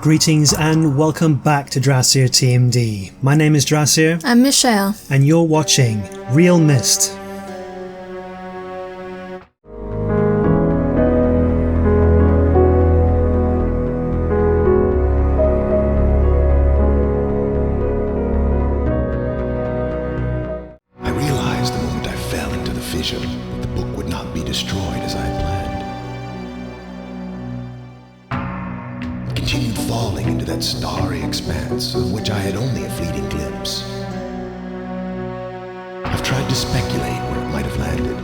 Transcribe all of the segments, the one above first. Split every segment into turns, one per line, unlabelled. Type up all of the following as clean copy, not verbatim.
Greetings and welcome back to Drasier TMD. My name is Drasier.
I'm Michelle.
And you're watching realMyst.
I realized the moment I fell into the fissure that the book would not be destroyed as I had planned. It continued falling into that starry expanse of which I had only a fleeting glimpse. I've tried to speculate where it might have landed,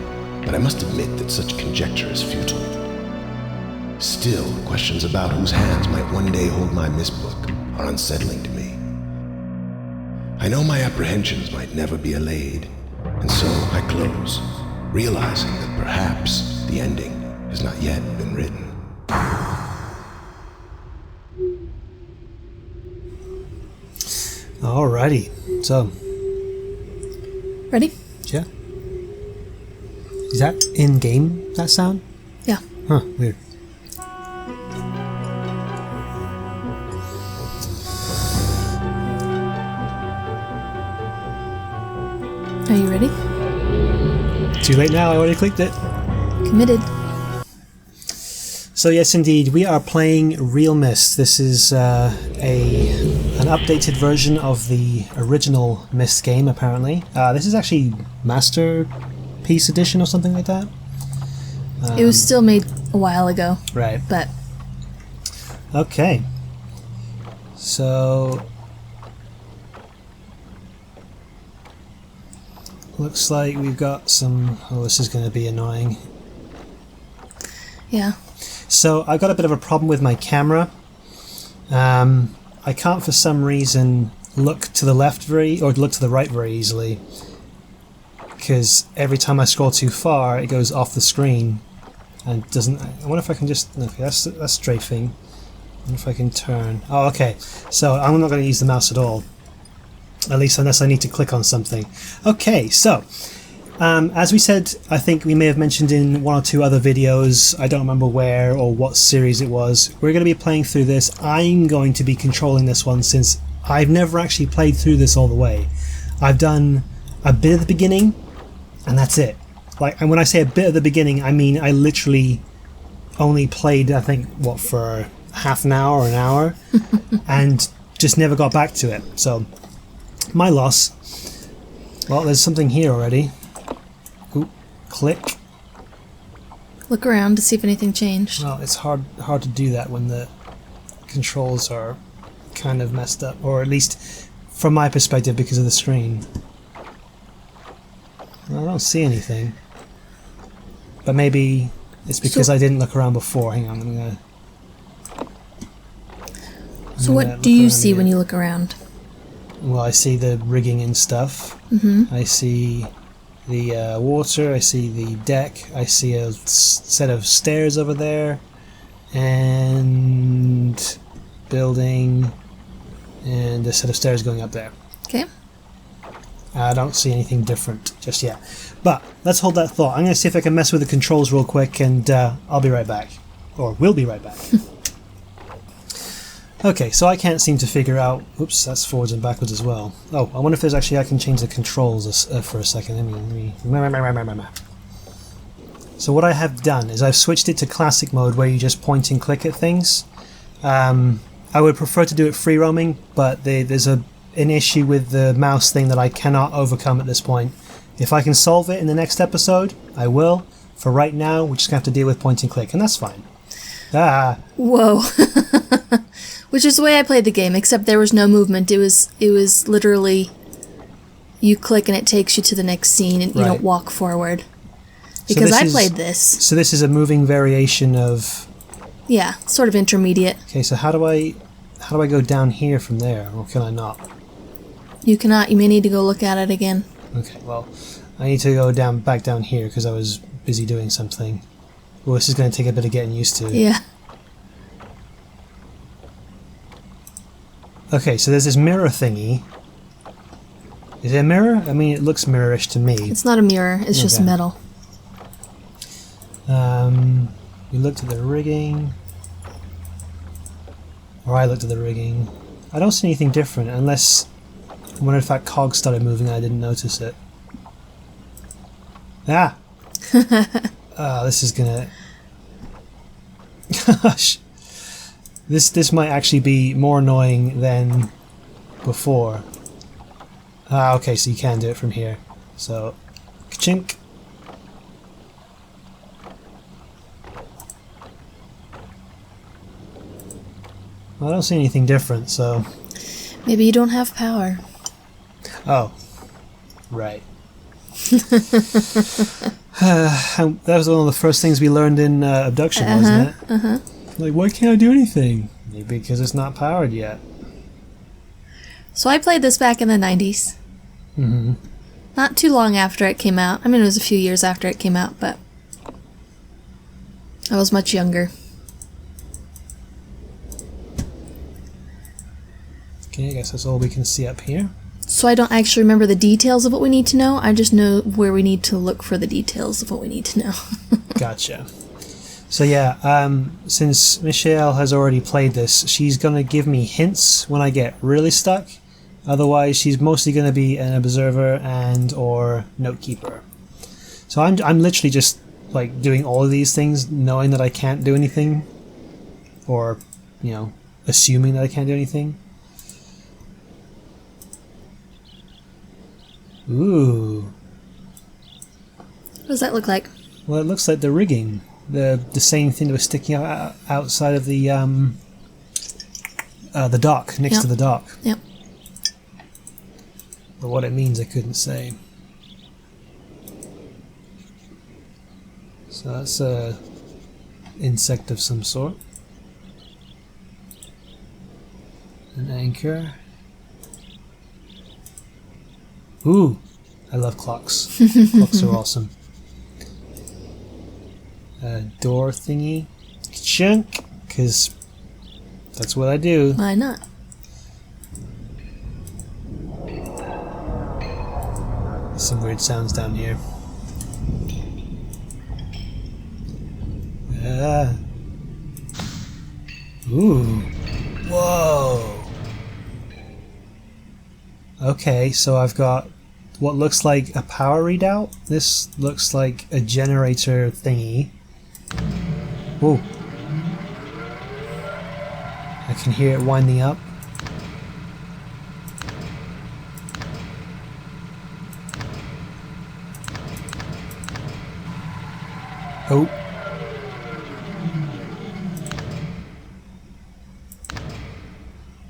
but I must admit that such conjecture is futile. Still, questions about whose hands might one day hold my Myst book are unsettling to me. I know my apprehensions might never be allayed, and so I close, realizing that perhaps the ending has not yet been written.
Alrighty, so.
Ready?
Yeah. Is that in-game, that sound?
Yeah.
Huh, weird.
Are you ready?
Too late now, I already clicked it.
Committed.
So yes, indeed, we are playing realMyst. This is an updated version of the original Myst game, apparently. This is actually Masterpiece Edition or something like that.
It was still made a while ago.
Right.
But
okay. So looks like we've got some... Oh, this is going to be annoying.
yeah.
So I've got a bit of a problem with my camera. I can't for some reason look to the left or look to the right very easily, because every time I scroll too far it goes off the screen and doesn't... I wonder if I can just... Okay, that's strafing. I wonder if I can turn... Oh, okay. So I'm not going to use the mouse at all. At least unless I need to click on something. Okay, so... as we said, I think we may have mentioned in one or two other videos, I don't remember where or what series it was, we're going to be playing through this. I'm going to be controlling this one since I've never actually played through this all the way. I've done a bit of the beginning, and that's it. Like, and when I say a bit of the beginning, I mean I literally only played, I think, for half an hour or an hour, and just never got back to it. So, my loss. Well, there's something here already. Click.
Look around to see if anything changed.
Well, it's hard to do that when the controls are kind of messed up, or at least from my perspective because of the screen. I don't see anything, but maybe it's because I didn't look around before. Hang on, I'm gonna.
So what do you see when you look around?
Well, I see the rigging and stuff. I see the water, I see the deck, I see a set of stairs over there, and building, and a set of stairs going up there.
Okay.
I don't see anything different just yet. But let's hold that thought. I'm going to see if I can mess with the controls real quick, and I'll be right back. Or we'll be right back. Okay, so I can't seem to figure out... Oops, that's forwards and backwards as well. Oh, I wonder if there's actually... I can change the controls for a second. Let me... So what I have done is I've switched it to classic mode where you just point and click at things. I would prefer to do it free roaming, but there's an issue with the mouse thing that I cannot overcome at this point. If I can solve it in the next episode, I will. For right now, we're just going to have to deal with point and click, and that's fine.
Whoa. Which is the way I played the game, except there was no movement. It was literally you click and it takes you to the next scene, and you don't walk forward. Because I played this.
So this is a moving variation of...
Yeah, sort of intermediate.
Okay, so how do I go down here from there, or can I not?
You cannot. You may need to go look at it again.
Okay, well, I need to go back down here because I was busy doing something. Well, this is going to take a bit of getting used to.
Yeah.
Okay, so there's this mirror thingy. Is it a mirror? I mean, it looks mirrorish to me.
It's not a mirror, it's just metal.
We looked at the rigging. Or I looked at the rigging. I don't see anything different, unless... I wonder if that cog started moving and I didn't notice it. Ah! Oh, this is gonna... Gosh! This might actually be more annoying than before. Ah, okay, so you can do it from here. So, ka-chink. Well, I don't see anything different, so...
Maybe you don't have power.
Oh. Right. That was one of the first things we learned in Abduction, wasn't it? Like, why can't I do anything? Maybe because it's not powered yet.
So I played this back in the 90s.
Mm-hmm.
Not too long after it came out. I mean, it was a few years after it came out, but I was much younger.
Okay, I guess that's all we can see up here.
So I don't actually remember the details of what we need to know. I just know where we need to look for the details of what we need to know.
Gotcha. So yeah, since Michelle has already played this, she's going to give me hints when I get really stuck. Otherwise, she's mostly going to be an observer and or note keeper. So I'm literally just like doing all of these things, knowing that I can't do anything, or you know, assuming that I can't do anything. Ooh.
What does that look like?
Well, it looks like the rigging, the same thing that was sticking out outside of the dock, next to the dock.
Yep.
But what it means, I couldn't say. So that's a insect of some sort. An anchor. Ooh, I love clocks. Clocks are awesome. A door thingy. Chunk, because that's what I do.
Why not?
There's some weird sounds down here. Ooh. Whoa. Okay, so I've got what looks like a power readout. This looks like a generator thingy. Whoa. I can hear it winding up. Oh.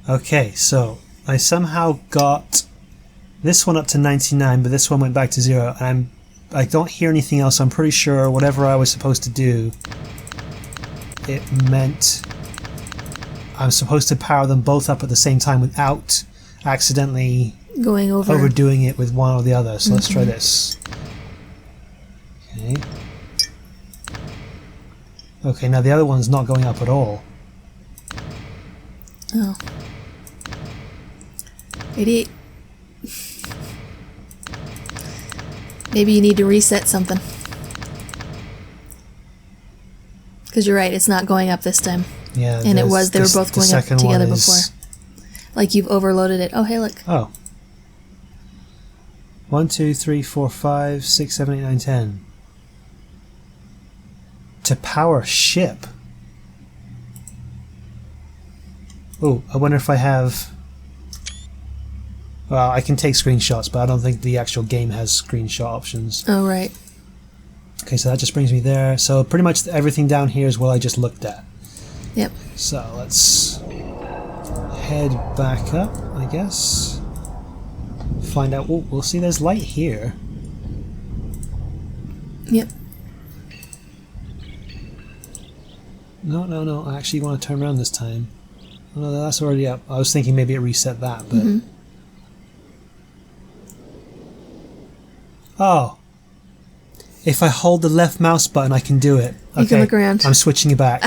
Okay, so I somehow got this one up to 99, but this one went back to 0, and I don't hear anything else. I'm pretty sure whatever I was supposed to do, it meant I'm supposed to power them both up at the same time without accidentally
going
overdoing it with one or the other. So let's try this. Okay. Okay, now the other one's not going up at all.
Oh. Idiot. Maybe you need to reset something. Because you're right, it's not going up this time.
Yeah,
and it was, they were both going up together before. Like you've overloaded it. Oh, hey, look.
Oh. 1, 2, 3, 4, 5, 6, 7, 8, 9, 10. To power ship. Oh, I wonder if I have... Well, I can take screenshots, but I don't think the actual game has screenshot options.
Oh, right.
Okay, so that just brings me there. So pretty much everything down here is what I just looked at.
Yep.
So let's head back up, I guess. Find out... Oh, we'll see there's light here.
Yep.
No. I actually want to turn around this time. Oh, no, that's already up. I was thinking maybe it reset that, but... Oh. If I hold the left mouse button, I can do it. Okay.
You can look around.
I'm switching it back.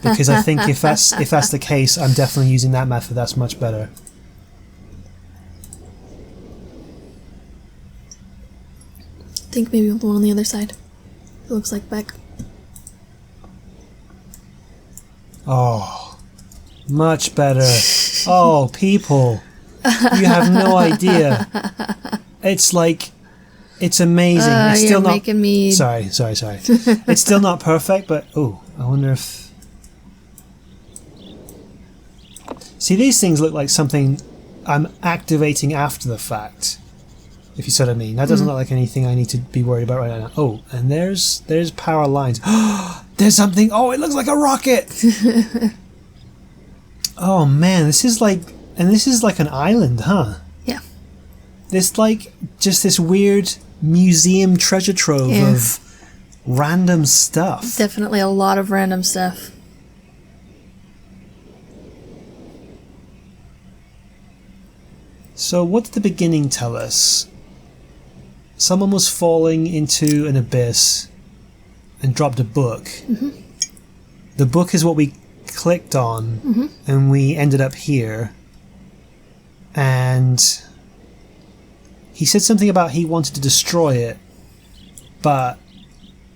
Because I think if that's the case, I'm definitely using that method. That's much better.
I think maybe the one on the other side. It looks like back.
Oh. Much better. Oh, people. You have no idea. It's like... It's amazing. It's still not...
making me...
Sorry. It's still not perfect, but... Oh, I wonder if... See, these things look like something I'm activating after the fact. If you see what I mean. That doesn't look like anything I need to be worried about right now. Oh, and there's power lines. There's something... Oh, it looks like a rocket! Oh, man. This is like... And this is like an island, huh?
Yeah.
This like... Just this weird museum treasure trove of random stuff.
Definitely a lot of random stuff.
So what did the beginning tell us? Someone was falling into an abyss and dropped a book. Mm-hmm. The book is what we clicked on, and we ended up here. And he said something about he wanted to destroy it, but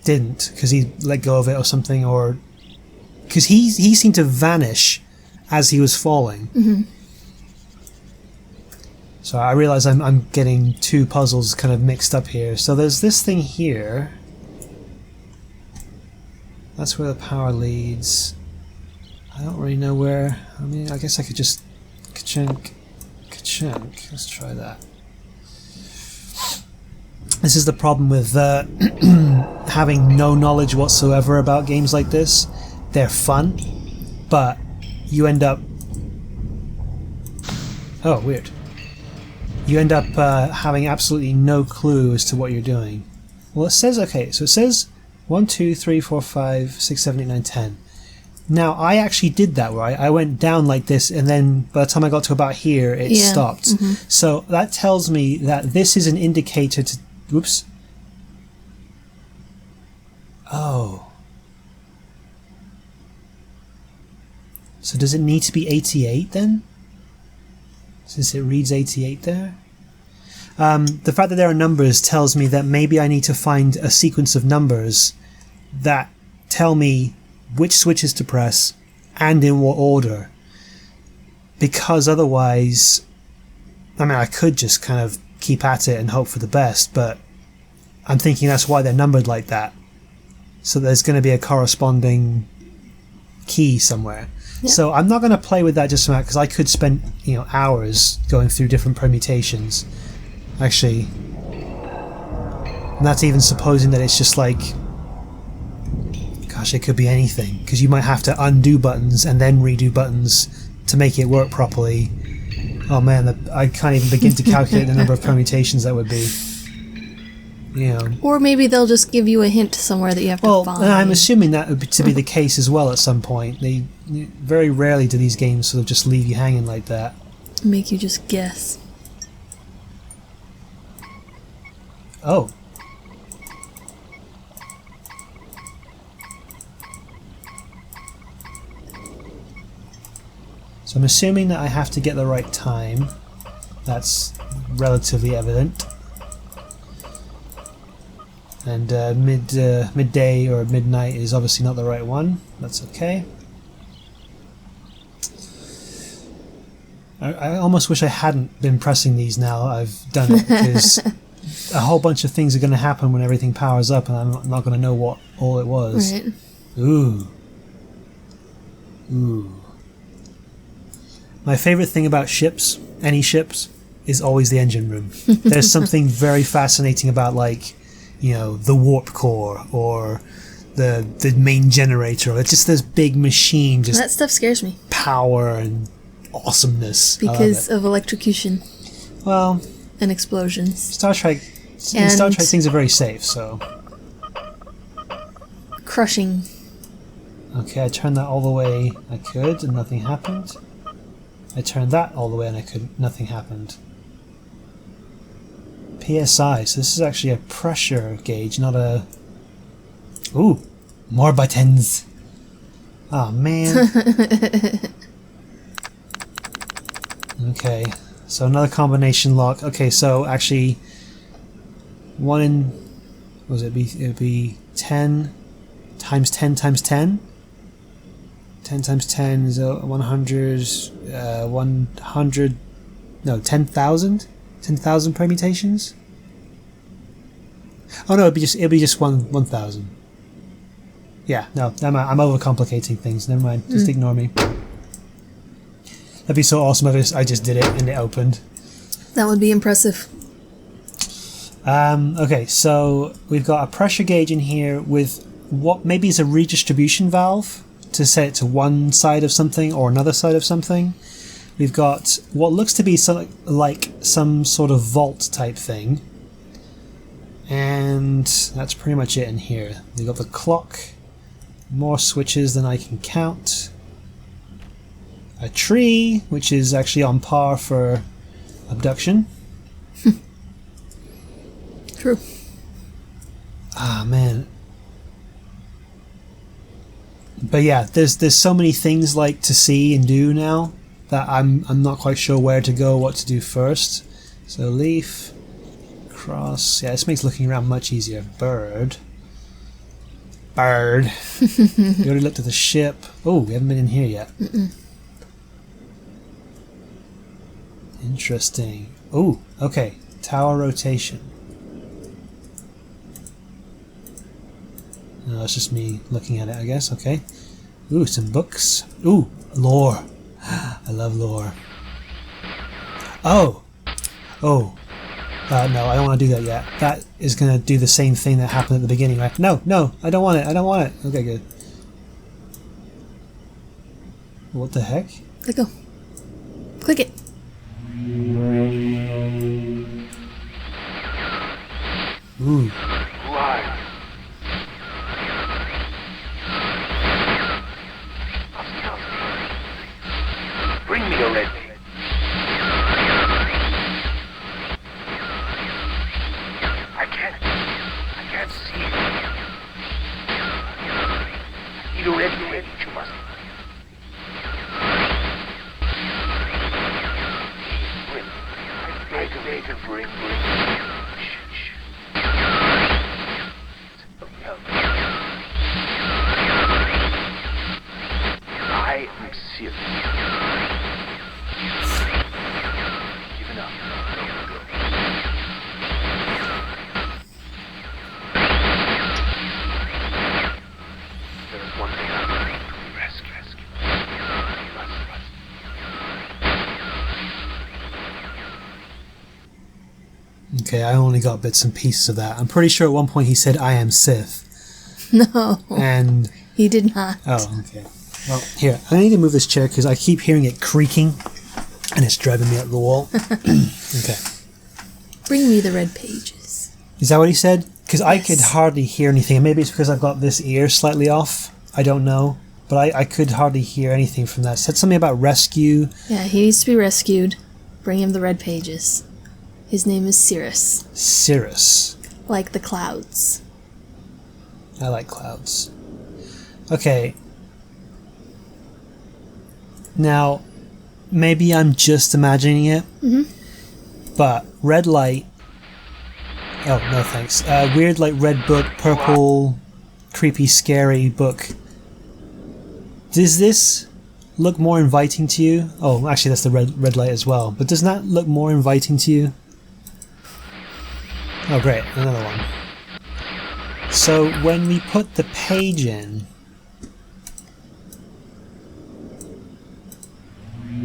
didn't because he let go of it or something, or because he seemed to vanish as he was falling. Mm-hmm. So I realize I'm getting two puzzles kind of mixed up here. So there's this thing here. That's where the power leads. I don't really know where. I mean, I guess I could just ka-chunk. Let's try that. This is the problem with having no knowledge whatsoever about games like this. They're fun, but you end up... Oh, weird. You end up having absolutely no clue as to what you're doing. Well, it says, okay, so it says 1, 2, 3, 4, 5, 6, 7, 8, 9, 10. Now, I actually did that, right? I went down like this, and then by the time I got to about here, it stopped. Mm-hmm. So that tells me that this is an indicator to... Whoops. Oh. So does it need to be 88 then? Since it reads 88 there? The fact that there are numbers tells me that maybe I need to find a sequence of numbers that tell me which switches to press and in what order. Because otherwise, I mean, I could just kind of keep at it and hope for the best, but I'm thinking that's why they're numbered like that. So there's going to be a corresponding key somewhere. Yep. So I'm not going to play with that just now because I could spend hours going through different permutations. Actually, and that's even supposing that it's just like, gosh, it could be anything because you might have to undo buttons and then redo buttons to make it work properly. Oh man, I can't even begin to calculate the number of permutations that would be.
Or maybe they'll just give you a hint somewhere that you have to find.
Well, I'm assuming that would be to be the case as well at some point. They very rarely do these games sort of just leave you hanging like that.
Make you just guess.
Oh. So I'm assuming that I have to get the right time. That's relatively evident. And midday or midnight is obviously not the right one. That's okay. I almost wish I hadn't been pressing these now I've done it, because a whole bunch of things are going to happen when everything powers up and I'm not going to know what all it was.
Right.
Ooh. My favourite thing about ships, any ships, is always the engine room. There's something very fascinating about, like, the warp core or the main generator. It's just this big machine, just
that stuff scares me.
Power and awesomeness.
Because of electrocution.
Well,
and explosions.
Star Trek things are very safe, so.
Crushing.
Okay, I turned that all the way I could and nothing happened. I turned that all the way and nothing happened. PSI, so this is actually a pressure gauge, not a... Ooh, more buttons. Oh man. Okay, so another combination lock. Okay, so actually, one in... What was it? It would be 10 times 10 times 10? 10 times 10 is 100. 100. No, 10,000? 10,000 permutations? Oh no, it'd be just 1,000. Yeah, no, I'm overcomplicating things. Never mind. Just ignore me. That'd be so awesome if I just did it and it opened.
That would be impressive.
Okay, so we've got a pressure gauge in here with what maybe is a redistribution valve to set it to one side of something or another side of something. We've got what looks to be like some sort of vault type thing. And that's pretty much it in here. We've got the clock, more switches than I can count. A tree, which is actually on par for abduction.
True.
Ah, man. But yeah, there's so many things like to see and do now that I'm not quite sure where to go, what to do first. So leaf, cross. Yeah, this makes looking around much easier. Bird. We already looked at the ship. Oh, we haven't been in here yet. Interesting. Oh, okay. Tower rotation. No, that's just me looking at it, I guess. Okay. Ooh, some books. Ooh, lore. I love lore. Oh. Oh. No, I don't want to do that yet. That is going to do the same thing that happened at the beginning, right? No, I don't want it. I don't want it. Okay, good. What the heck?
Let go. Click it.
Ooh.
Live. Bring me a red page. I can't see it. I need a red page, you must. I beg to bring. I am serious. Give it up. There is one thing I need to rescue.
Okay, I only got bits and pieces of that. I'm pretty sure at one point he said, "I am Sith."
No.
And...
He did not.
Oh, okay. Well, here, I need to move this chair because I keep hearing it creaking and it's driving me up the wall. Okay.
Bring me the red pages.
Is that what he said? Because I
Yes.
could hardly hear anything. And maybe it's because I've got this ear slightly off. I don't know. But I could hardly hear anything from that. It said something about rescue.
Yeah, he needs to be rescued. Bring him the red pages. His name is Cirrus.
Cirrus.
Like the clouds.
I like clouds. Okay. Now, maybe I'm just imagining it. But red light... Oh, no thanks. Weird, like, red book, purple, creepy, scary book. Does this look more inviting to you? Oh, actually, that's the red light as well. But doesn't that look more inviting to you? Oh, great. Another one. So, when we put the page in...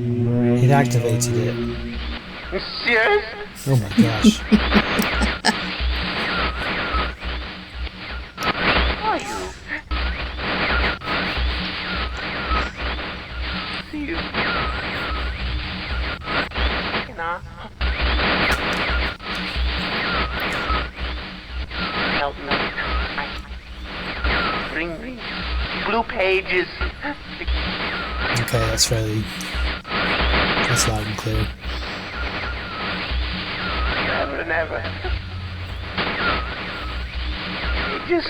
It activated it.
Serious?
Oh my gosh.
Are you? See you. Nah. Help me. Bring me blue pages.
Okay, that's really... That's loud and clear.
Never, never. Pages.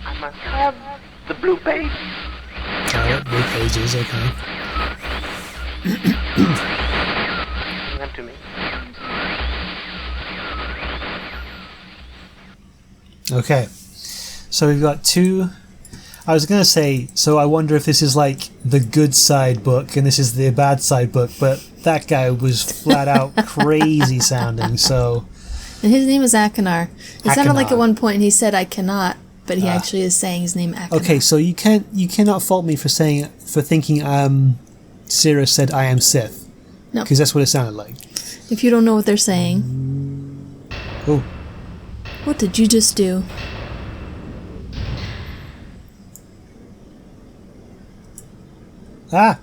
I must have the blue page.
Got it, blue pages, okay.
Bring them to me.
Okay. So we've got two... I was going to say, so I wonder if this is like the good side book and this is the bad side book, but that guy was flat out crazy sounding, so...
And his name is Akinar. It sounded like
Akinar.
at one point he said I cannot, but he actually is saying his name Akinar.
Okay, so you cannot fault me for thinking Syrah said I am Sith.
No.
Because that's what it sounded like.
If you don't know what they're saying.
Oh.
What did you just do?
Ah!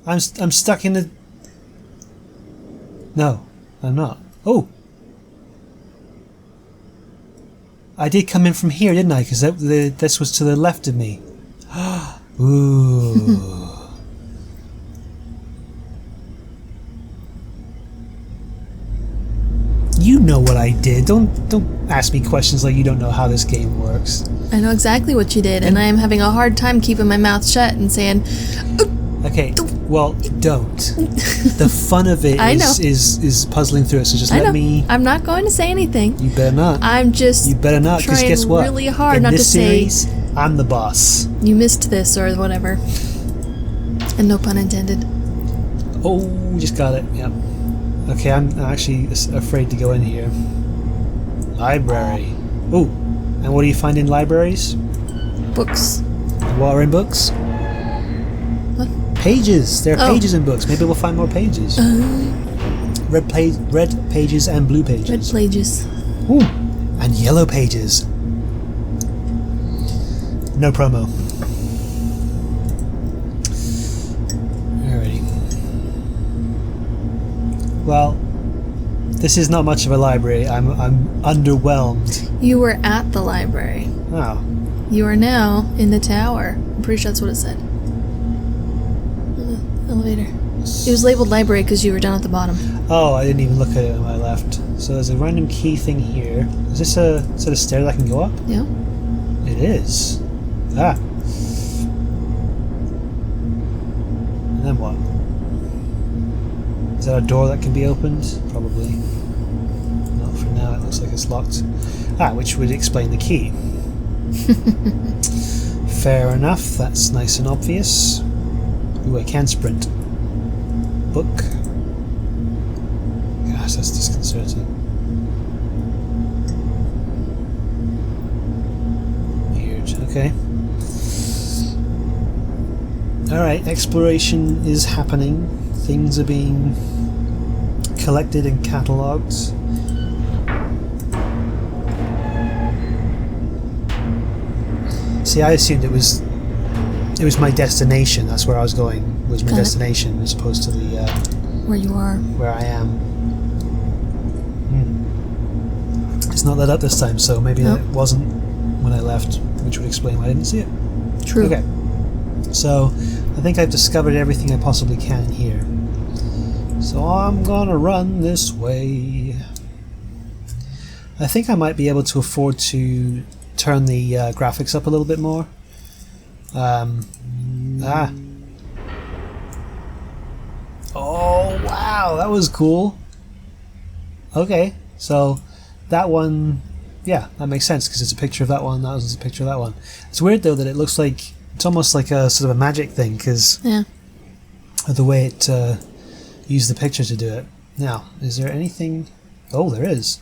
I'm stuck in the... No, I'm not. Oh! I did come in from here, didn't I? Because this was to the left of me. Ooh. You know what I did. Don't ask me questions like you don't know how this game works.
I know exactly what you did, and I am having a hard time keeping my mouth shut and saying...
Okay, well, don't. The fun of it is puzzling through it, so just let me...
I'm not going to say anything.
You better not.
I'm just
You better not, because
trying
guess what?
really hard
In
not
this
to say
series, I'm the boss.
you missed this or whatever. And no pun intended.
Oh, just got it, yep. Okay, I'm actually afraid to go in here. Library. Oh, and what do you find in libraries?
Books.
What are in books?
What?
Pages. There are
Oh.
pages in books. Maybe we'll find more pages. Red pages and blue pages.
Red pages.
Ooh, and yellow pages. No promo. Alrighty. Well, this is not much of a library. I'm underwhelmed.
You were at the library.
Oh.
You are now in the tower. I'm pretty sure that's what it said. Elevator. It was labeled library because you were down at the bottom.
Oh, I didn't even look at it when I left. So there's a random key thing here. Is this a set of stairs I can go up?
Yeah.
It is. Ah. And then what? Is that a door that can be opened? Probably. Not for now, it looks like it's locked. Ah, which would explain the key. Fair enough, that's nice and obvious. Ooh, I can sprint. Book. Gosh, that's disconcerting. Weird, okay. Alright, exploration is happening. Things are being collected and catalogued. See, I assumed it was my destination. That's where I was going. Was my
Got it.
destination as opposed to the
Where you are.
where I am. It's not lit up this time, so maybe
Nope.
it wasn't when I left, which would explain why I didn't see it.
True.
Okay, so I think I've discovered everything I possibly can here. So I'm gonna run this way. I think I might be able to afford to turn the graphics up a little bit more. Oh wow, that was cool. Okay, so that one, yeah, that makes sense because it's a picture of that one. That was a picture of that one. It's weird though that it looks like it's almost like a sort of a magic thing because
Yeah.
of the way it used the picture to do it. Now, is there anything? Oh, there is.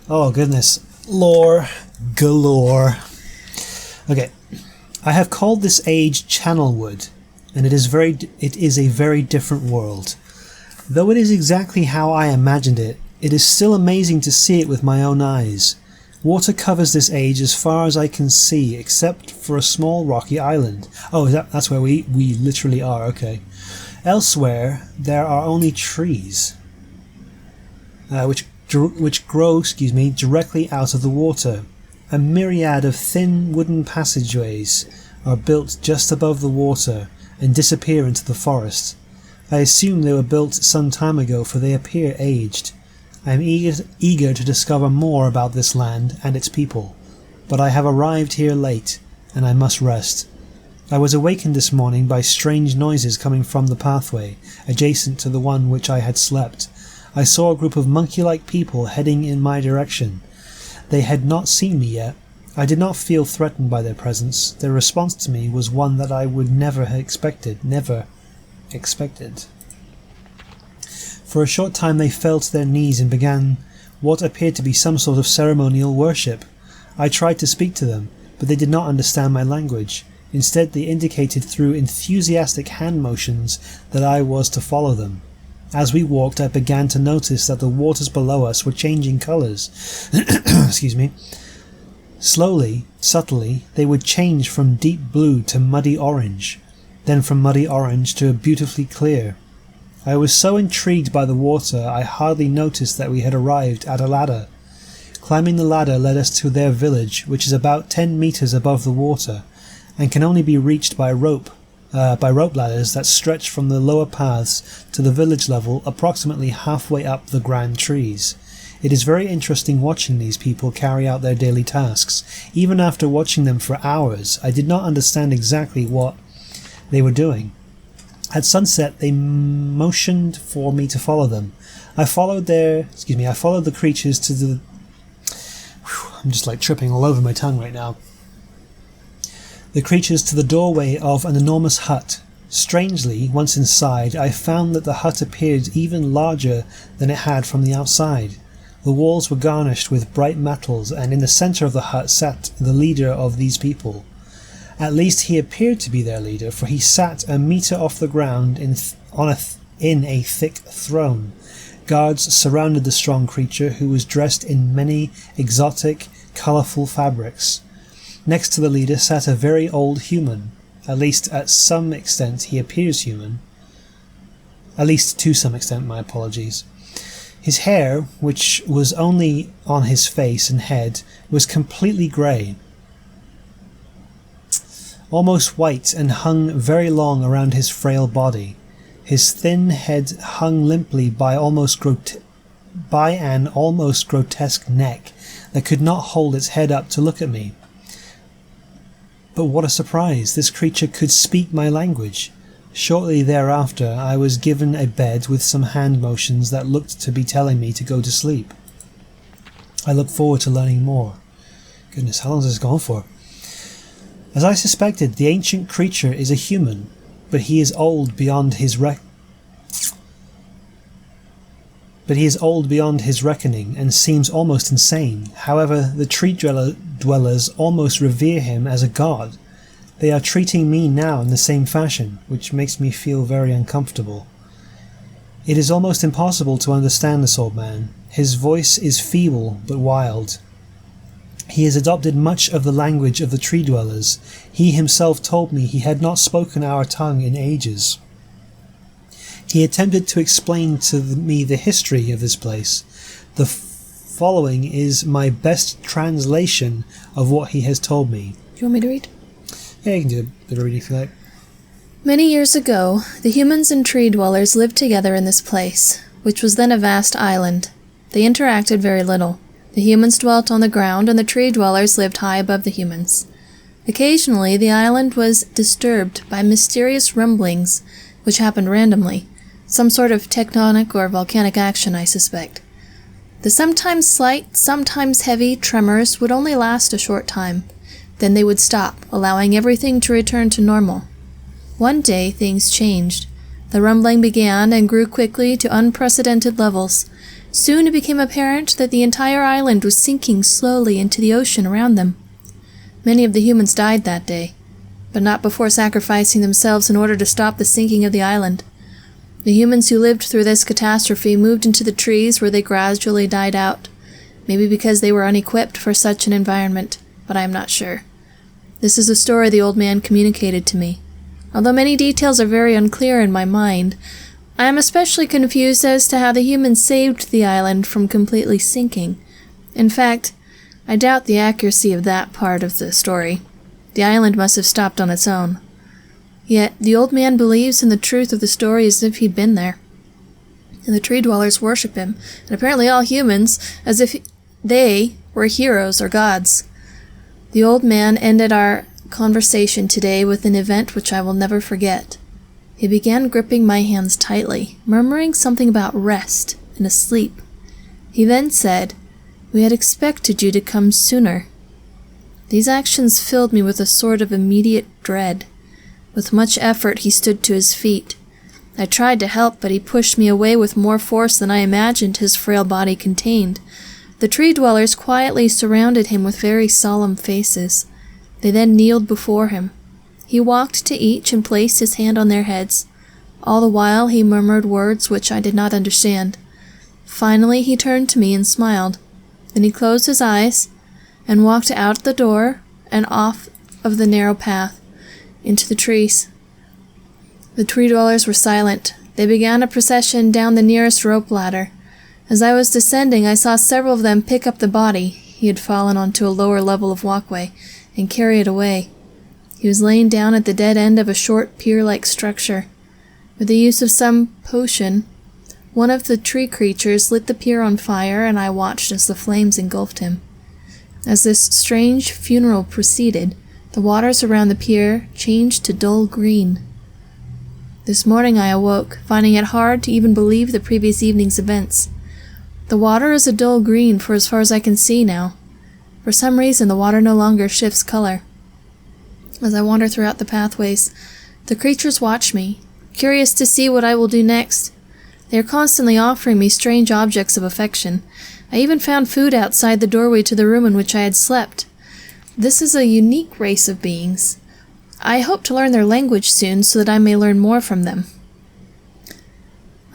Oh goodness, lore galore. Okay, I have called this age Channelwood, and it is a very different world. Though it is exactly how I imagined it, it is still amazing to see it with my own eyes. Water covers this age as far as I can see, except for a small rocky island. Oh, that's where we literally are, okay. Elsewhere, there are only trees, which grow, directly out of the water. A myriad of thin wooden passageways are built just above the water and disappear into the forest. I assume they were built some time ago, for they appear aged. I am eager to discover more about this land and its people, but I have arrived here late, and I must rest. I was awakened this morning by strange noises coming from the pathway, adjacent to the one which I had slept. I saw a group of monkey-like people heading in my direction. They had not seen me yet. I did not feel threatened by their presence. Their response to me was one that I would never have expected. Never expected. For a short time they fell to their knees and began what appeared to be some sort of ceremonial worship. I tried to speak to them, but they did not understand my language. Instead, they indicated through enthusiastic hand motions that I was to follow them. As we walked, I began to notice that the waters below us were changing colours. Excuse me. Slowly, subtly, they would change from deep blue to muddy orange, then from muddy orange to beautifully clear. I was so intrigued by the water, I hardly noticed that we had arrived at a ladder. Climbing the ladder led us to their village, which is about 10 meters above the water, and can only be reached by rope ladders that stretch from the lower paths to the village level approximately halfway up the grand trees. It is very interesting watching these people carry out their daily tasks. Even after watching them for hours, I did not understand exactly what they were doing. At sunset, they motioned for me to follow them. I followed the creatures to the... I'm just like tripping all over my tongue right now. The creatures to the doorway of an enormous hut. Strangely, once inside, I found that the hut appeared even larger than it had from the outside. The walls were garnished with bright metals, and in the centre of the hut sat the leader of these people. At least he appeared to be their leader, for he sat a metre off the ground in a thick throne. Guards surrounded the strong creature, who was dressed in many exotic, colourful fabrics. Next to the leader sat a very old human. At least at some extent he appears human. At least to some extent, my apologies. His hair, which was only on his face and head, was completely grey, almost white, and hung very long around his frail body. His thin head hung limply by an almost grotesque neck that could not hold its head up to look at me. But what a surprise! This creature could speak my language. Shortly thereafter, I was given a bed with some hand motions that looked to be telling me to go to sleep. I look forward to learning more. Goodness, how long has this gone for? As I suspected, the ancient creature is a human, but he is old beyond his reckoning and seems almost insane. However, the tree dwellers almost revere him as a god. They are treating me now in the same fashion, which makes me feel very uncomfortable. It is almost impossible to understand this old man. His voice is feeble but wild. He has adopted much of the language of the tree dwellers. He himself told me he had not spoken our tongue in ages. He attempted to explain to me the history of this place. The following is my best translation of what he has told me.
Do you want me to read?
Yeah, you can do a bit of reading if you like.
Many years ago, the humans and tree dwellers lived together in this place, which was then a vast island. They interacted very little. The humans dwelt on the ground, and the tree dwellers lived high above the humans. Occasionally, the island was disturbed by mysterious rumblings, which happened randomly. Some sort of tectonic or volcanic action, I suspect. The sometimes slight, sometimes heavy tremors would only last a short time. Then they would stop, allowing everything to return to normal. One day, things changed. The rumbling began and grew quickly to unprecedented levels. Soon it became apparent that the entire island was sinking slowly into the ocean around them. Many of the humans died that day, but not before sacrificing themselves in order to stop the sinking of the island. The humans who lived through this catastrophe moved into the trees, where they gradually died out, maybe because they were unequipped for such an environment, but I am not sure. This is a story the old man communicated to me. Although many details are very unclear in my mind, I am especially confused as to how the humans saved the island from completely sinking. In fact, I doubt the accuracy of that part of the story. The island must have stopped on its own. Yet, the old man believes in the truth of the story as if he'd been there. And the tree dwellers worship him, and apparently all humans, as if they were heroes or gods. The old man ended our conversation today with an event which I will never forget. He began gripping my hands tightly, murmuring something about rest and asleep. He then said, We had expected you to come sooner. These actions filled me with a sort of immediate dread. With much effort he stood to his feet. I tried to help, but he pushed me away with more force than I imagined his frail body contained. The tree dwellers quietly surrounded him with very solemn faces. They then kneeled before him. He walked to each and placed his hand on their heads. All the while he murmured words which I did not understand. Finally he turned to me and smiled. Then he closed his eyes and walked out the door and off of the narrow path into the trees. The tree dwellers were silent. They began a procession down the nearest rope ladder. As I was descending, I saw several of them pick up the body. He had fallen onto a lower level of walkway and carry it away. He was laying down at the dead end of a short pier-like structure. With the use of some potion, one of the tree creatures lit the pier on fire, and I watched as the flames engulfed him. As this strange funeral proceeded, the waters around the pier changed to dull green. This morning I awoke, finding it hard to even believe the previous evening's events. The water is a dull green for as far as I can see now. For some reason, the water no longer shifts color. As I wander throughout the pathways, the creatures watch me, curious to see what I will do next. They are constantly offering me strange objects of affection. I even found food outside the doorway to the room in which I had slept. This is a unique race of beings. I hope to learn their language soon so that I may learn more from them.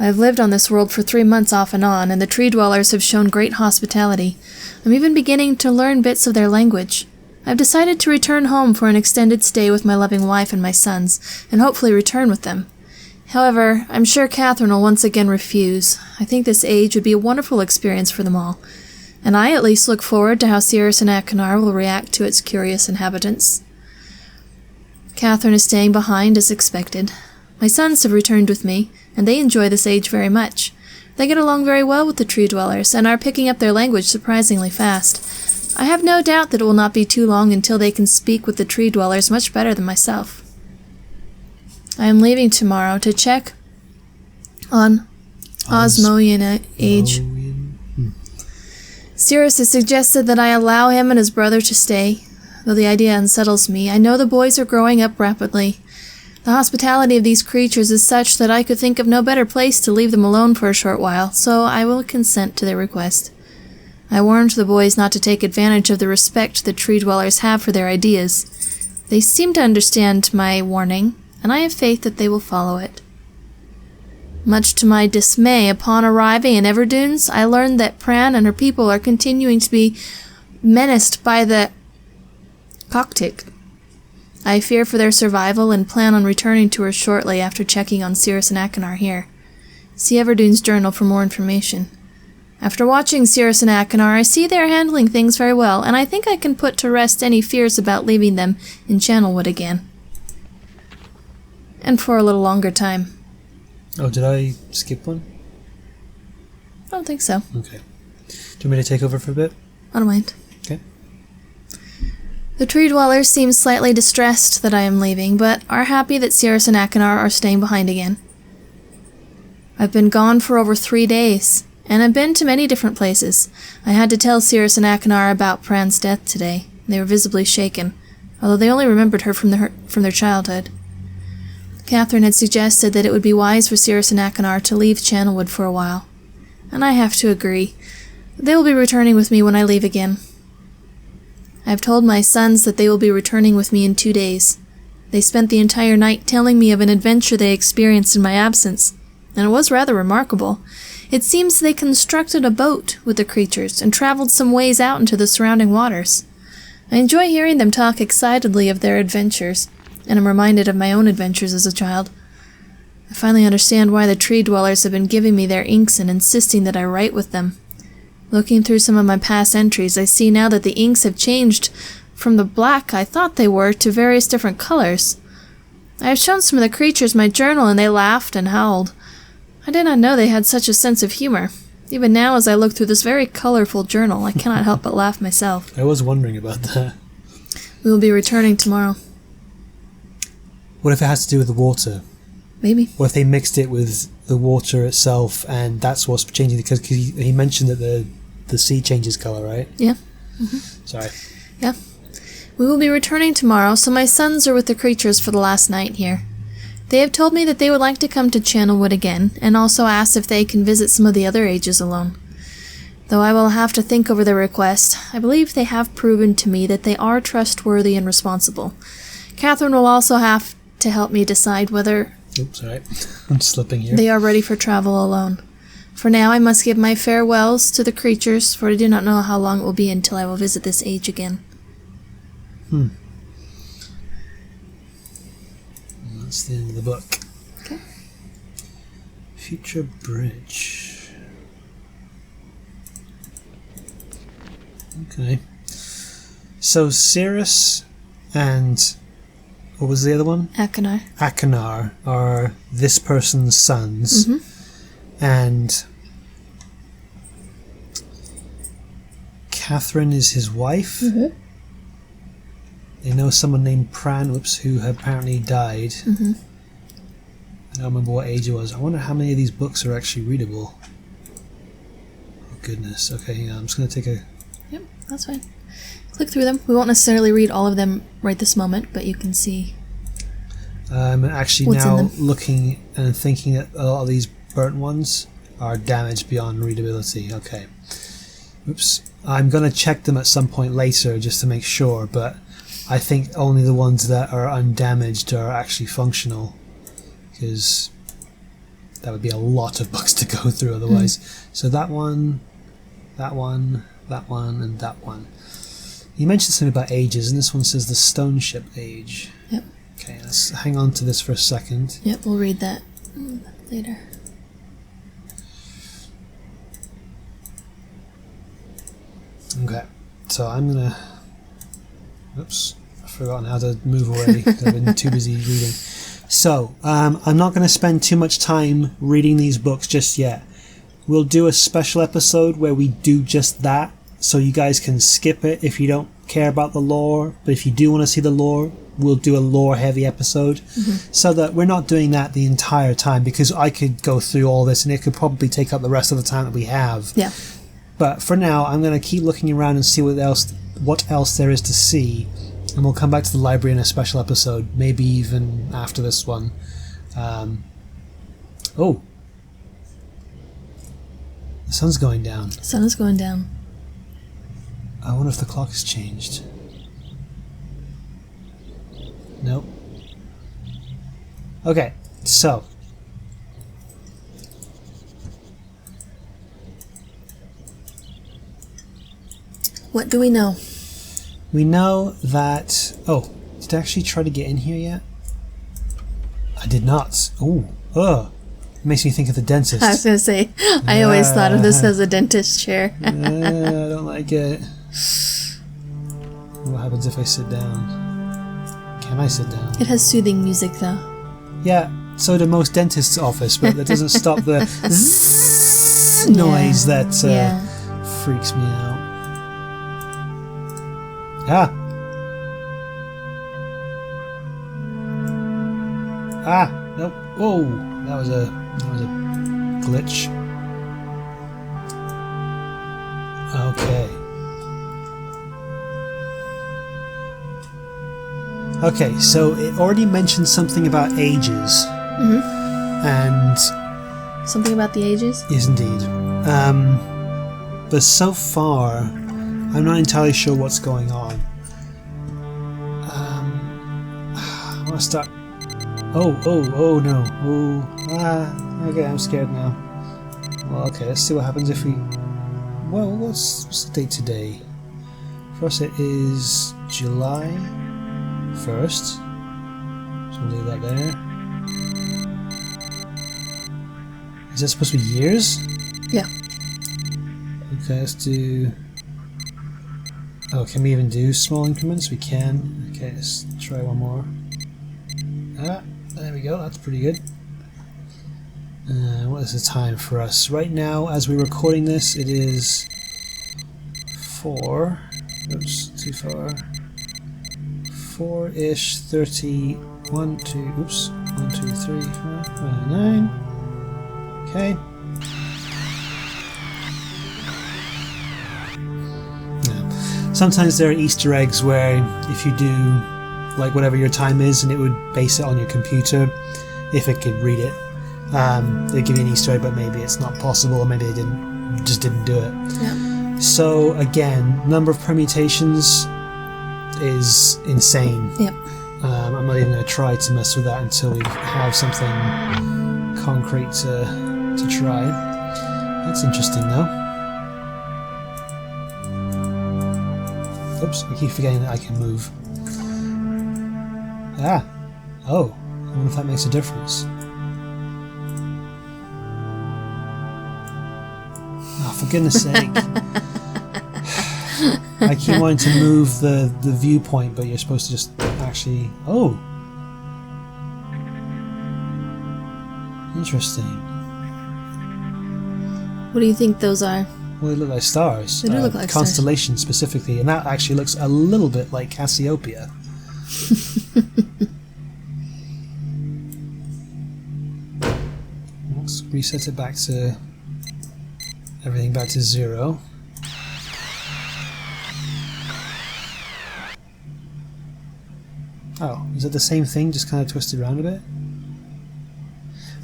I have lived on this world for 3 months off and on, and the tree dwellers have shown great hospitality. I'm even beginning to learn bits of their language. I've decided to return home for an extended stay with my loving wife and my sons, and hopefully return with them. However, I'm sure Catherine will once again refuse. I think this age would be a wonderful experience for them all, and I at least look forward to how Cirrus and Achenar will react to its curious inhabitants. Catherine is staying behind as expected. My sons have returned with me, and they enjoy this age very much. They get along very well with the tree dwellers, and are picking up their language surprisingly fast. I have no doubt that it will not be too long until they can speak with the tree dwellers much better than myself. I am leaving tomorrow to check on Osmoian age. Cirrus has suggested that I allow him and his brother to stay. Though the idea unsettles me, I know the boys are growing up rapidly. The hospitality of these creatures is such that I could think of no better place to leave them alone for a short while, so I will consent to their request. I warned the boys not to take advantage of the respect the tree dwellers have for their ideas. They seem to understand my warning, and I have faith that they will follow it. Much to my dismay, upon arriving in Everdunes, I learned that Pran and her people are continuing to be menaced by the Coctic. I fear for their survival and plan on returning to her shortly after checking on Cirrus and Achenar here. See Everdune's journal for more information. After watching Cirrus and Achenar, I see they are handling things very well, and I think I can put to rest any fears about leaving them in Channelwood again. And for a little longer time.
Oh, did I skip one?
I don't think so.
Okay. Do you want me to take over for a bit?
I don't mind.
Okay.
The tree dwellers seem slightly distressed that I am leaving, but are happy that Cirrus and Achenar are staying behind again. I've been gone for over 3 days, and I've been to many different places. I had to tell Cirrus and Achenar about Pran's death today. They were visibly shaken, although they only remembered her from their childhood. Catherine had suggested that it would be wise for Cirrus and Achenar to leave Channelwood for a while, and I have to agree. They will be returning with me when I leave again. I have told my sons that they will be returning with me in 2 days. They spent the entire night telling me of an adventure they experienced in my absence, and it was rather remarkable. It seems they constructed a boat with the creatures and traveled some ways out into the surrounding waters. I enjoy hearing them talk excitedly of their adventures, and am reminded of my own adventures as a child. I finally understand why the tree dwellers have been giving me their inks and insisting that I write with them. Looking through some of my past entries, I see now that the inks have changed from the black I thought they were to various different colors. I have shown some of the creatures my journal, and they laughed and howled. I did not know they had such a sense of humor. Even now, as I look through this very colorful journal, I cannot help but laugh myself.
I was wondering about that.
We will be returning tomorrow.
What if it has to do with the water?
Maybe.
What if they mixed it with the water itself, and that's what's changing? Because he mentioned that the the sea changes color, right?
Yeah.
Sorry.
Yeah. We will be returning tomorrow, so my sons are with the creatures for the last night here. They have told me that they would like to come to Channelwood again, and also asked if they can visit some of the other ages alone. Though I will have to think over their request, I believe they have proven to me that they are trustworthy and responsible. Catherine will also have to help me decide whether...
Oops, sorry. I'm slipping here.
They are ready for travel alone. For now, I must give my farewells to the creatures, for I do not know how long it will be until I will visit this age again.
That's the end of the book.
Okay.
Future Bridge. Okay. So Cirrus and what was the other one?
Akanar.
Akanar are this person's sons, and Catherine is his wife. They know someone named Pran, who apparently died. I don't remember what age it was. I wonder how many of these books are actually readable. Oh goodness. Okay, yeah, I'm just going to take a...
Yep, that's fine. Click through them. We won't necessarily read all of them right this moment, but you can see
I'm actually
what's in
now
them.
looking and thinking that a lot of these burnt ones are damaged beyond readability. Okay. Oops. I'm going to check them at some point later just to make sure, but I think only the ones that are undamaged are actually functional, because that would be a lot of books to go through otherwise. So that one, that one, that one, and that one. You mentioned something about ages, and this one says the stone ship age.
Yep.
Okay, let's hang on to this for a second.
Yep, we'll read that later.
Okay, so I'm gonna... Oops, I've forgotten how to move already because I've been too busy reading. So, I'm not going to spend too much time reading these books just yet. We'll do a special episode where we do just that, so you guys can skip it if you don't care about the lore, but if you do want to see the lore, we'll do a lore-heavy episode, so that we're not doing that the entire time, because I could go through all this and it could probably take up the rest of the time that we have.
Yeah.
But for now, I'm going to keep looking around and see what else there is to see, and we'll come back to the library in a special episode, maybe even after this one. Oh, the sun's going down.
Sun is going down.
I wonder if the clock has changed. Nope. Okay, so
What do we know?
we know that... Oh, did I actually try to get in here yet? I did not. Oh, ugh. It makes me think of the dentist.
I was going to say, I always thought of this as a dentist chair.
I don't like it. What happens if I sit down? Can I sit down?
It has soothing music, though.
Yeah, so do most dentists' office, but that doesn't stop the zzz noise that freaks me out. Ah! Ah! Nope. Whoa! That was a glitch. Okay. Okay, so it already mentioned something about ages. And...
Something about the ages?
Yes, indeed. But so far, I'm not entirely sure what's going on. I want to start... Oh no. Okay, I'm scared now. Well, okay, let's see what happens if we... Well, what's the date today? For us it is July 1st. So we'll leave that there. Is that supposed to be years?
Yeah.
Okay, let's do... Oh, can we even do small increments? We can. Okay, let's try one more. Ah, there we go, that's pretty good. What is the time for us? Right now, as we're recording this, it is 4... Oops, too far. 4-ish, 30... 1, 2... Oops. 1, 2, 3, 4, 5, 9... Okay. sometimes there are Easter eggs where if you do like whatever your time is, and it would base it on your computer if it could read it. They give you an Easter egg, but maybe it's not possible, or maybe they just didn't do it.
Yeah.
So again, number of permutations is insane.
Yep.
I'm not even going to try to mess with that until we have something concrete to try. That's interesting though. Oops, I keep forgetting that I can move. Ah! Oh, I wonder if that makes a difference. Oh, for goodness sake. I keep wanting to move the viewpoint, but you're supposed to just actually... Oh! Interesting.
What do you think those are?
Well, they look like stars.
They do look like
constellations specifically, and that actually looks a little bit like Cassiopeia. Let's reset it back to... everything back to 0. Oh, is it the same thing, just kind of twisted around a bit?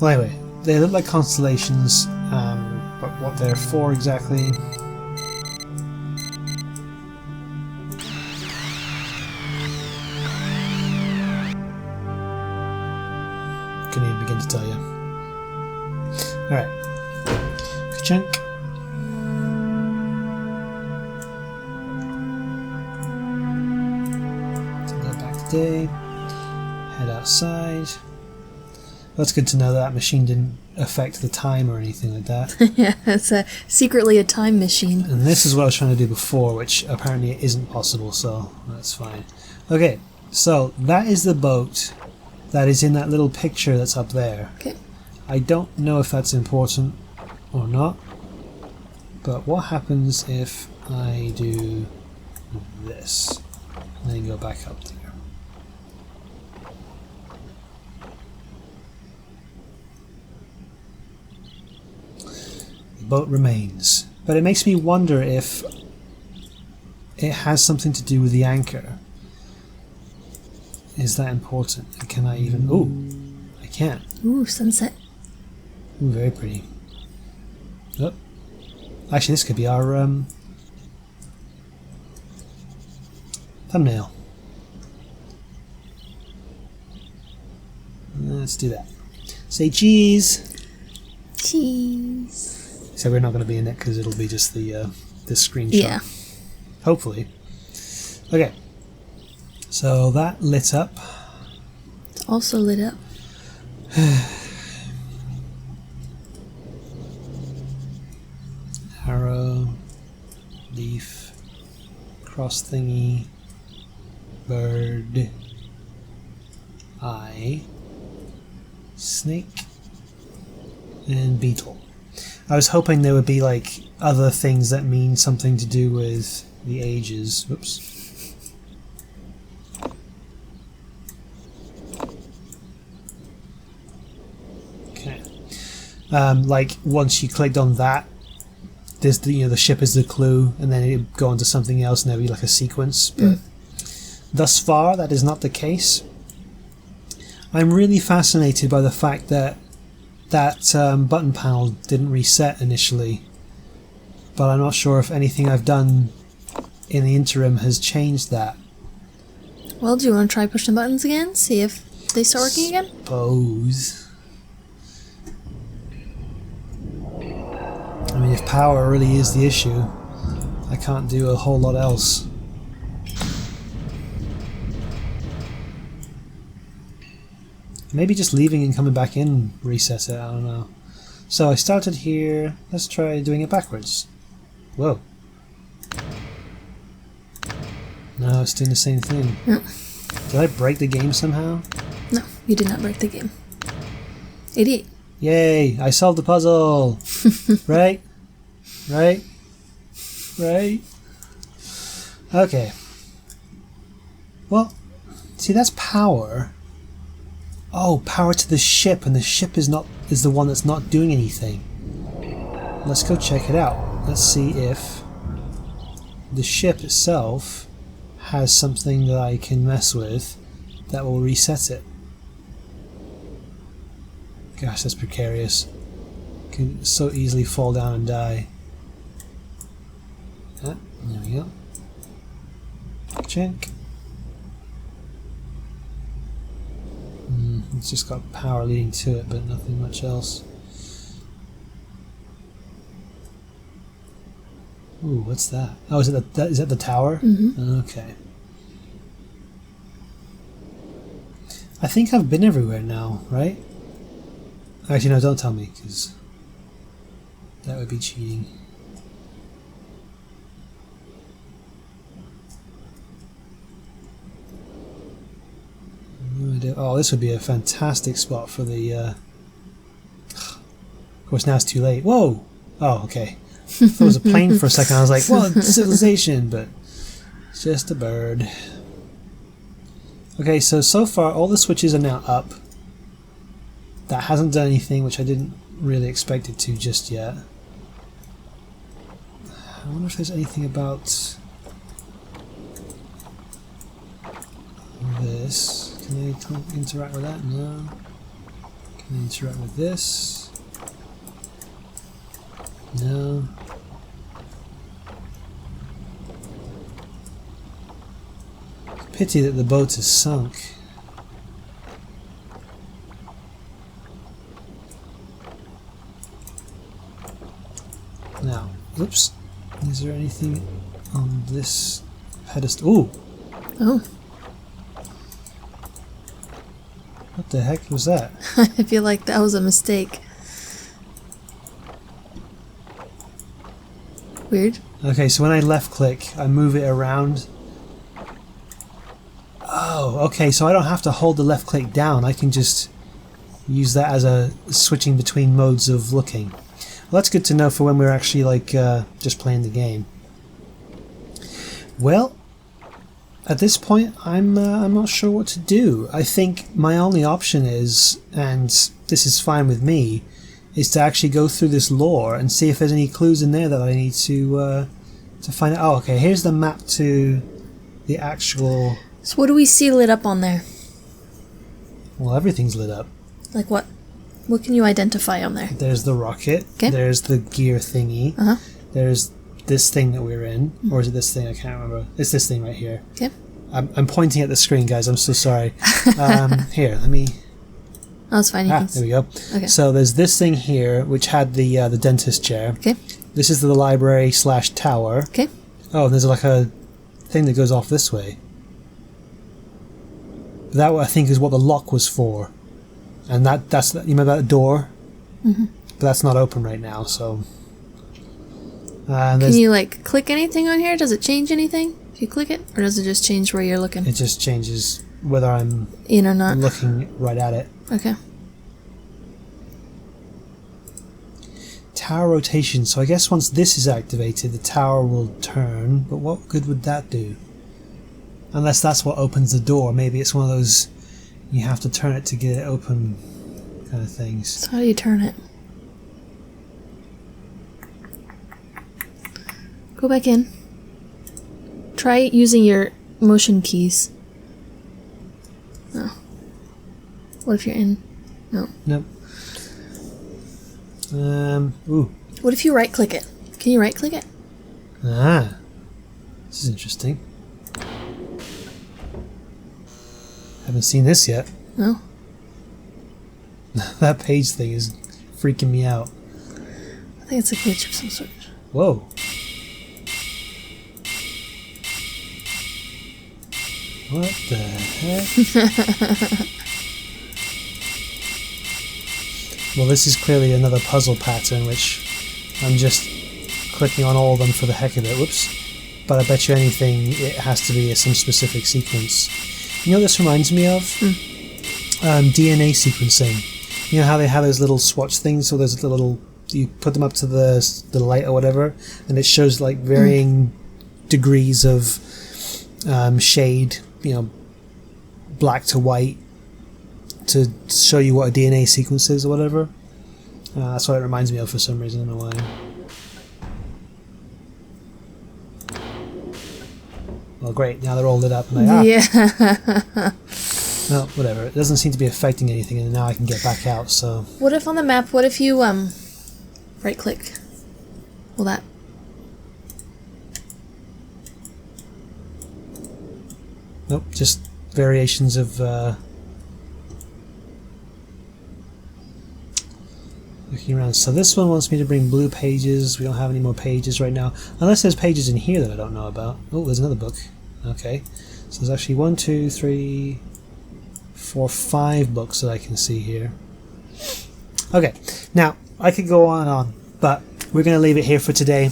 Well, anyway, they look like constellations, but what they're for exactly... couldn't even begin to tell you. Alright. Ka-chunk. Day, head outside. Well, that's good to know that machine didn't affect the time or anything like that.
Yeah, it's secretly a time machine.
And this is what I was trying to do before, which apparently isn't possible, so that's fine. Okay, so that is the boat that is in that little picture that's up there.
Okay.
I don't know if that's important or not, but what happens if I do this and then go back up there? Boat remains, but it makes me wonder if it has something to do with the anchor. Is that important? And can I even... Ooh, I can.
Ooh, sunset.
Ooh, very pretty. Oh, actually, this could be our thumbnail. Let's do that. Say cheese.
Cheese.
So we're not going to be in it because it'll be just the this screenshot.
Yeah.
Hopefully. Okay. So that lit up.
It's also lit up.
Arrow, leaf, cross thingy, bird, eye, snake, and beetle. I was hoping there would be like other things that mean something to do with the ages. Whoops. Okay. Like once you clicked on that, there's the the ship is the clue, and then it would go on to something else, and there'd be like a sequence. But thus far, that is not the case. I'm really fascinated by the fact that button panel didn't reset initially, but I'm not sure if anything I've done in the interim has changed that.
Well, do you want to try pushing the buttons again? See if they start working again?
Suppose. I mean, if power really is the issue, I can't do a whole lot else. Maybe just leaving and coming back in reset it, I don't know. So I started here, let's try doing it backwards. Whoa. No, it's doing the same thing.
No.
Did I break the game somehow?
No, you did not break the game. Idiot.
Yay, I solved the puzzle! Right? Right? Right? Okay. Well, see, that's power. Oh, power to the ship, and the ship is the one that's not doing anything. Let's go check it out. Let's see if the ship itself has something that I can mess with that will reset it. Gosh, that's precarious. Can so easily fall down and die. Ah, there we go. Check. It's just got power leading to it, but nothing much else. Ooh, what's that? Oh, is it is that the tower?
Mm-hmm.
Okay. I think I've been everywhere now, right? Actually, no, don't tell me, because that would be cheating. No idea. Oh, this would be a fantastic spot for the... Of course, now it's too late. Whoa! Oh, okay. I thought it was a plane for a second. I was like, well, it's civilization, but it's just a bird. Okay, so far all the switches are now up. That hasn't done anything, which I didn't really expect it to just yet. I wonder if there's anything about this. Can I interact with that? No. Can I interact with this? No. Pity that the boat is sunk. Now, oops. Is there anything on this pedestal? Ooh!
Oh.
What the heck was that?
I feel like that was a mistake. Weird.
Okay, so when I left click, I move it around. Oh, okay, so I don't have to hold the left click down. I can just use that as a switching between modes of looking. Well, that's good to know for when we're actually like just playing the game. Well, at this point, I'm not sure what to do. I think my only option is, and this is fine with me, is to actually go through this lore and see if there's any clues in there that I need to find out. Oh, okay, here's the map to the actual...
So what do we see lit up on there?
Well, everything's lit up.
Like what? What can you identify on there?
There's the rocket.
Okay.
There's the gear thingy.
Uh-huh.
There's this thing that we're in. Or is it this thing? I can't remember. It's this thing right here.
Okay.
I'm pointing at the screen, guys. I'm so sorry. Here, let me...
Oh, it's fine.
there we go.
Okay.
So there's this thing here, which had the dentist chair.
Okay.
This is the library / tower.
Okay.
Oh, there's like a thing that goes off this way. That I think is what the lock was for, and that's you remember that door,
Mm-hmm.
but that's not open right now. So,
can you like click anything on here? Does it change anything if you click it, or does it just change where you're looking?
It just changes whether I'm
in or not.
Looking right at it.
Okay.
Tower rotation. So I guess once this is activated, the tower will turn. But what good would that do? Unless that's what opens the door. Maybe it's one of those you have to turn it to get it open kind of things.
So how do you turn it? Go back in. Try using your motion keys. No. What if you're in? No.
Nope. Ooh.
What if you right click it? Can you right click it?
Ah. This is interesting. Haven't seen this yet.
No.
That page thing is freaking me out.
I think it's a glitch of some sort.
Whoa. What the heck? Well, this is clearly another puzzle pattern, which I'm just clicking on all of them for the heck of it. Whoops. But I bet you anything it has to be some specific sequence. You know what this reminds me of? DNA sequencing. You know how they have those little swatch things, so there's the little... You put them up to the light or whatever, and it shows like varying degrees of shade, you know, black to white, to show you what a DNA sequence is or whatever. That's what it reminds me of for some reason. I don't know why. well, great. Now they're all lit up. And
Yeah.
well, whatever. It doesn't seem to be affecting anything, and now I can get back out. So.
What if on the map? What if you right click? Will that?
Nope. Just variations of. Looking around. So this one wants me to bring blue pages. We don't have any more pages right now, unless there's pages in here that I don't know about. Oh, there's another book. Okay, so there's actually 1, 2, 3, 4, 5 books that I can see here. Okay, now I could go on and on, but we're going to leave it here for today.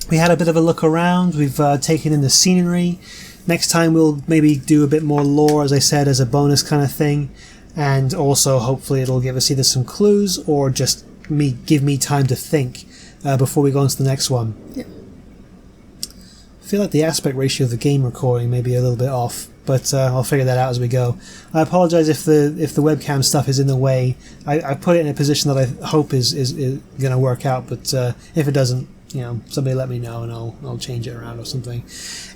We had a bit of a look around. We've taken in the scenery. Next time we'll maybe do a bit more lore, as I said, as a bonus kind of thing. And also, hopefully, it'll give us either some clues or just give me time to think before we go on to the next one.
Yeah.
I feel like the aspect ratio of the game recording may be a little bit off, but I'll figure that out as we go. I apologise if the webcam stuff is in the way. I put it in a position that I hope is going to work out, but if it doesn't, somebody let me know and I'll change it around or something.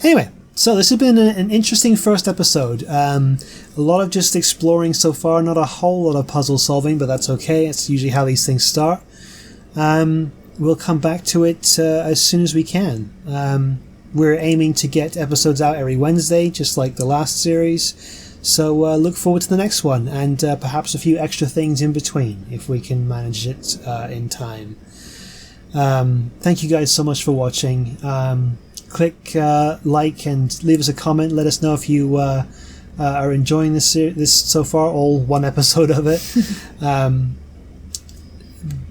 Anyway. So this has been an interesting first episode. A lot of just exploring so far, not a whole lot of puzzle solving, but that's okay. It's usually how these things start. We'll come back to it as soon as we can. We're aiming to get episodes out every Wednesday, just like the last series. So look forward to the next one, and perhaps a few extra things in between, if we can manage it in time. Thank you guys so much for watching. Click like and leave us a comment. Let us know if you are enjoying this so far, all one episode of it.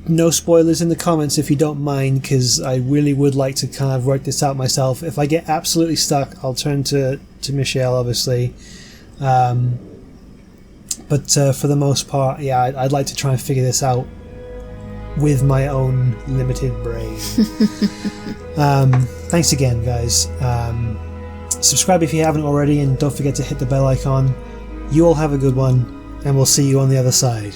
No spoilers in the comments if you don't mind, because I really would like to kind of work this out myself. If I get absolutely stuck, I'll turn to Michelle, obviously. But for the most part, yeah, I'd like to try and figure this out with my own limited brain. Thanks again, guys. Subscribe if you haven't already, and don't forget to hit the bell icon. You all have a good one, and we'll see you on the other side.